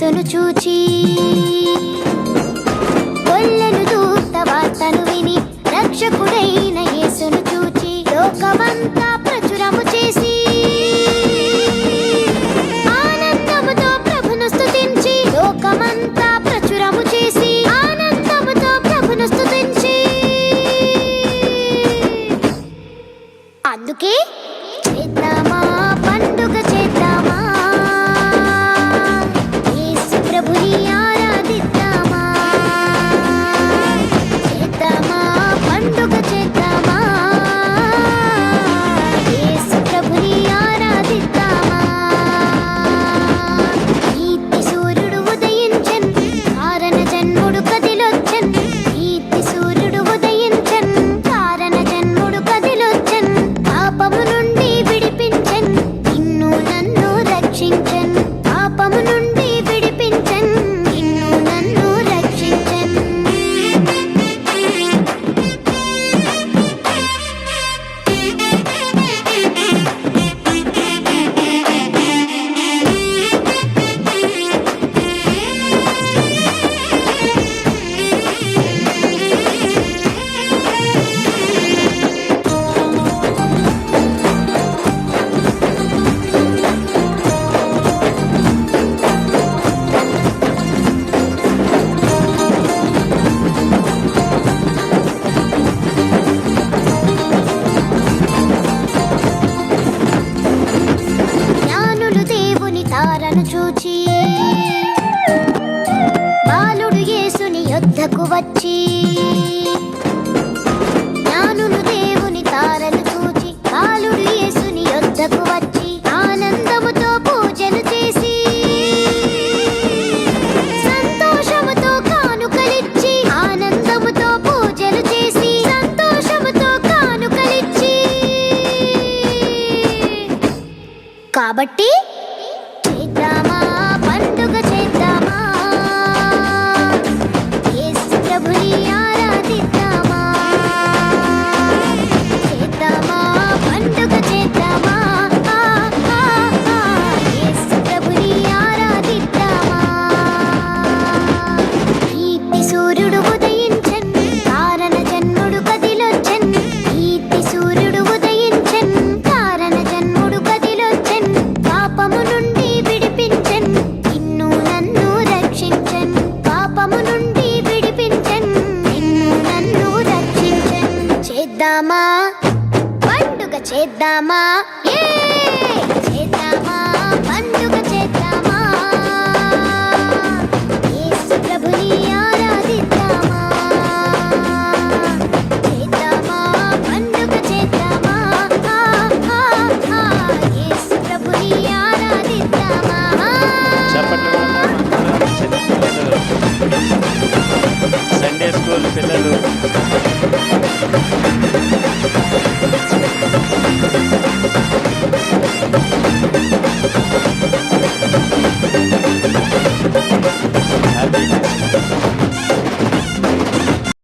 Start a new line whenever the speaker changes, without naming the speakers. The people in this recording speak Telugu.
యేసును చూచి కొల్లెను దూత వార్తను విని రక్షకుడైన యేసును చూచి లోకమంతా ప్రచురము చేసి ఆనందముతో ప్రభును స్తుతించి లోకమంతా ప్రచురము చేసి ఆనందముతో ప్రభును స్తుతించి అందుకే చేద్దామా పండుగ చేద్దామా యేసు ప్రభుని ఆరాధిద్దామా చేద్దామా పండుగ చేద్దామా యేసు ప్రభుని ఆరాధిద్దామా నీతి సూర్యుడు ఉదయించెన్ కారణ జన్ముడు కదిలొచ్చెన్ నీతి సూర్యుడు ఉదయించెన్ కారణ జన్ముడు కదిలొచ్చెన్ పాపము నుండి విడిపించెన్ నిన్ను నన్ను రక్షించెన్ పాపము నుండి విడిపించెన్ నిన్ను నన్ను రక్షించెన్ జ్ఞానులు దేవుని తారను చూచి బాలుడు యేసుని యొద్దకు వచ్చి జ్ఞానులు దేవుని తారను చూచి బాలుడు యేసుని యొద్దకు వచ్చి ఆనందముతో పూజలు చేసి సంతోషముతో కానుకలిచ్చి ఆనందముతో పూజలు చేసి సంతోషముతో కానుకలిచ్చి కాబట్టి చేద్దామా పండుగ చేద్దామా యేసు ప్రభుని ఆరాధిద్దామా చేద్దామా పండుగ చేద్దామా యేసు ప్రభుని ఆరాధిద్దామా నీతి సూర్యుడు ఉదయించెన్ కారణ జన్ముడు కదిలొచ్చెన్ నీతి సూర్యుడు ఉదయించెన్ కారణ జన్ముడు కదిలొచ్చెన్ పాపము నుండి విడిపించెన్ నిన్ను నన్ను రక్షించెన్ పాపము నుండి విడిపించెన్ నిన్ను నన్ను రక్షించెన్ చేద్దామా పండుగ చేద్దామా చేద్దామా పండుగ చేద్దామా యేసు ప్రభుని ఆరాధిద్దామా చేద్దామా పండుగ చేద్దామా యేసు ప్రభుని ఆరాధిద్దామా
చప్పట్లు కొడదామా?